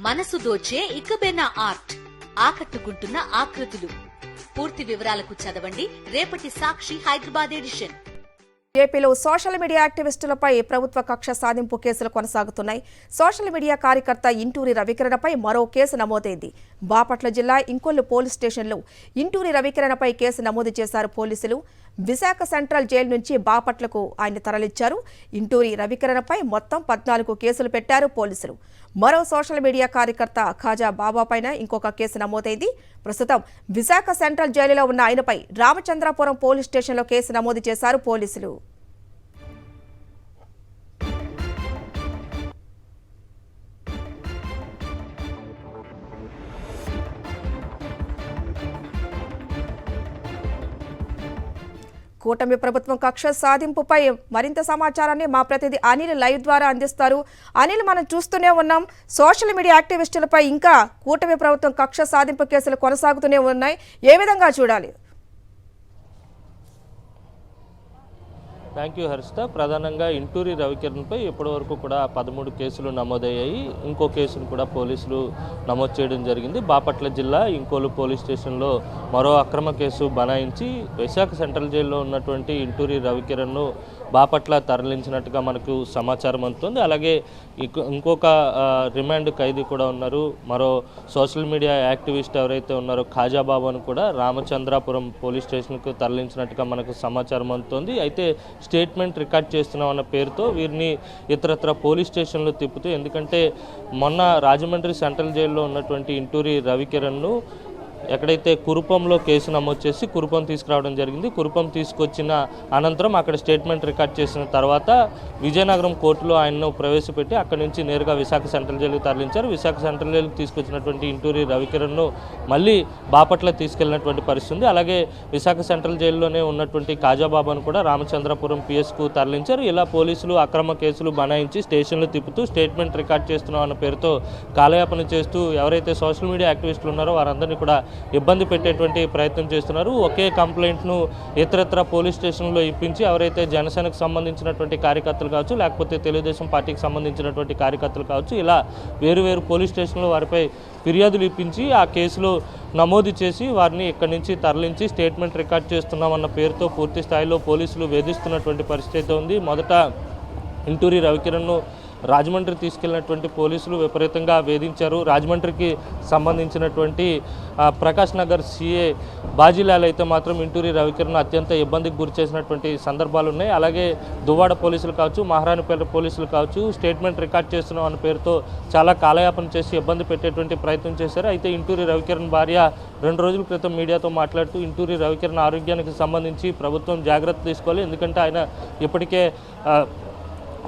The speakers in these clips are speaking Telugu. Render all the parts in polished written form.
మనసు దోచే ఇకబెనా ఆర్ట్, ఆకట్టుకుంటున్న ఆకృతులు. పూర్తి వివరాలకు చదవండి రేపటి సాక్షి హైదరాబాద్ ఎడిషన్. ఏపీలో సోషల్ మీడియా యాక్టివిస్టులపై ప్రభుత్వ కక్ష సాధింపు కేసులు కొనసాగుతున్నాయి. సోషల్ మీడియా కార్యకర్త ఇంటూరి రవికిరణపై మరో కేసు నమోదైంది. బాపట్ల జిల్లా ఇంకొల్లు పోలీస్ స్టేషన్లో ఇంటూరి రవికిరణపై కేసు నమోదు చేశారు పోలీసులు. విశాఖ సెంట్రల్ జైలు నుంచి బాపట్లకు ఆయన తరలించారు. ఇంటూరి రవికిరణపై మొత్తం 14 కేసులు పెట్టారు పోలీసులు. మరో సోషల్ మీడియా కార్యకర్త ఖాజా బాబాపైన ఇంకొక కేసు నమోదైంది. ప్రస్తుతం విశాఖ సెంట్రల్ జైలులో ఉన్న ఆయనపై రామచంద్రాపురం పోలీస్ స్టేషన్లో కేసు నమోదు చేశారు పోలీసులు. కూటమి ప్రభుత్వం కక్ష సాధింపుపై మరింత సమాచారాన్ని మా ప్రతినిధి అనిల్ లైవ్ ద్వారా అందిస్తారు. అనిల్, మనం చూస్తూనే ఉన్నాం, సోషల్ మీడియా యాక్టివిస్టులపై ఇంకా కూటమి ప్రభుత్వం కక్ష సాధింపు కేసులు కొనసాగుతూనే ఉన్నాయి. ఏ విధంగా చూడాలి? Thank you Harshita. ప్రధానంగా ఇంటూరి రవికిరణ్పై ఇప్పటివరకు కూడా 13 కేసులు నమోదయ్యాయి. ఇంకో కేసును కూడా పోలీసులు నమోదు చేయడం జరిగింది. బాపట్ల జిల్లా ఇంకోలు పోలీస్ స్టేషన్లో మరో అక్రమ కేసు బనాయించి విశాఖ సెంట్రల్ జైల్లో ఉన్నటువంటి ఇంటూరి రవికిరణ్ను బాపట్ల తరలించినట్టుగా మనకు సమాచారం అందుతుంది. అలాగే ఇంకొక రిమాండ్ ఖైదీ కూడా ఉన్నారు. మరో సోషల్ మీడియా యాక్టివిస్ట్ ఎవరైతే ఉన్నారో ఖాజా బాబాను కూడా రామచంద్రాపురం పోలీస్ స్టేషన్కు తరలించినట్టుగా మనకు సమాచారం అందుతుంది. అయితే స్టేట్మెంట్ రికార్డ్ చేస్తున్నాం అన్న పేరుతో వీరిని ఇతరత్ర పోలీస్ స్టేషన్లో తిప్పుతూ, ఎందుకంటే మొన్న రాజమండ్రి సెంట్రల్ జైల్లో ఉన్నటువంటి ఇంటూరి రవికిరణ్ను ఎక్కడైతే కురుపంలో కేసు నమోదు చేసి కురుపం తీసుకురావడం జరిగింది. కురుపం తీసుకొచ్చిన అనంతరం అక్కడ స్టేట్మెంట్ రికార్డ్ చేసిన తర్వాత విజయనగరం కోర్టులో ఆయన్ను ప్రవేశపెట్టి అక్కడి నుంచి నేరుగా విశాఖ సెంట్రల్ జైలుకు తరలించారు. విశాఖ సెంట్రల్ జైలుకు తీసుకొచ్చినటువంటి ఇంటూరి రవికిరణ్ను మళ్ళీ బాపట్ల తీసుకెళ్లినటువంటి పరిస్థితి. అలాగే విశాఖ సెంట్రల్ జైల్లోనే ఉన్నటువంటి ఖాజాబాబాను కూడా రామచంద్రపురం పిఎస్కు తరలించారు. ఇలా పోలీసులు అక్రమ కేసులు బనాయించి స్టేషన్లు తిప్పుతూ స్టేట్మెంట్ రికార్డ్ చేస్తున్నాం అన్న పేరుతో కాలయాపన చేస్తూ ఎవరైతే సోషల్ మీడియా యాక్టివిస్టులు ఉన్నారో వారందరినీ కూడా ఇబ్బంది పెట్టేటువంటి ప్రయత్నం చేస్తున్నారు. ఒకే కంప్లైంట్ను ఇతరత్ర పోలీస్ స్టేషన్లో ఇప్పించి ఎవరైతే జనసేనకు సంబంధించినటువంటి కార్యకర్తలు కావచ్చు, లేకపోతే తెలుగుదేశం పార్టీకి సంబంధించినటువంటి కార్యకర్తలు కావచ్చు, ఇలా వేరు పోలీస్ స్టేషన్లో వారిపై ఫిర్యాదులు ఇప్పించి ఆ కేసులో నమోదు చేసి వారిని ఇక్కడి నుంచి తరలించి స్టేట్మెంట్ రికార్డ్ చేస్తున్నామన్న పేరుతో పూర్తి స్థాయిలో పోలీసులు వేధిస్తున్నటువంటి పరిస్థితి ఉంది. మొదట ఇంటూరి రవికిరణ్ను రాజమండ్రి తీసుకెళ్లినటువంటి పోలీసులు విపరీతంగా వేధించారు. రాజమండ్రికి సంబంధించినటువంటి ప్రకాష్ నగర్ సిఏ బాజీలాల్ అయితే మాత్రం ఇంటూరి రవికిరణ్ అత్యంత ఇబ్బందికి గురి చేసినటువంటి సందర్భాలు ఉన్నాయి. అలాగే దువ్వాడ పోలీసులు కావచ్చు, మహారాణిపేట పోలీసులు కావచ్చు, స్టేట్మెంట్ రికార్డ్ చేస్తున్నాం అన్న పేరుతో చాలా కాలయాపన చేసి ఇబ్బంది పెట్టేటువంటి ప్రయత్నం చేశారు. అయితే ఇంటూరి రవికిరణ్ భార్య 2 రోజుల క్రితం మీడియాతో మాట్లాడుతూ ఇంటూరి రవికిరణ్ ఆరోగ్యానికి సంబంధించి ప్రభుత్వం జాగ్రత్త తీసుకోవాలి, ఎందుకంటే ఆయన ఇప్పటికే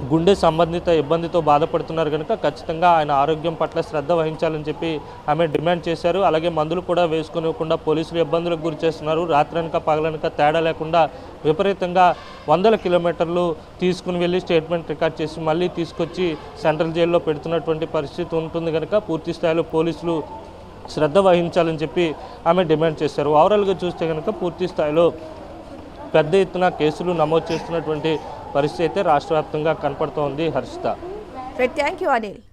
గుండె సంబంధిత ఇబ్బందితో బాధపడుతున్నారు కనుక ఖచ్చితంగా ఆయన ఆరోగ్యం పట్ల శ్రద్ధ వహించాలని చెప్పి ఆమె డిమాండ్ చేశారు. అలాగే మందులు కూడా వేసుకునివ్వకుండా పోలీసులు ఇబ్బందులకు గురి చేస్తున్నారు. రాత్రనక పగలనక తేడా లేకుండా విపరీతంగా 100 కిలోమీటర్లు తీసుకుని వెళ్ళి స్టేట్మెంట్ రికార్డ్ చేసి మళ్ళీ తీసుకొచ్చి సెంట్రల్ జైల్లో పెడుతున్నటువంటి పరిస్థితి ఉంటుంది కనుక పూర్తి స్థాయిలో పోలీసులు శ్రద్ధ వహించాలని చెప్పి ఆమె డిమాండ్ చేశారు. ఓవరాల్గా చూస్తే కనుక పూర్తి స్థాయిలో పెద్ద ఎత్తున కేసులు నమోదు చేస్తున్నటువంటి పరిస్థితి అయితే రాష్ట్ర వ్యాప్తంగా కనపడుతోంది. హర్షిత. Thank you Anil.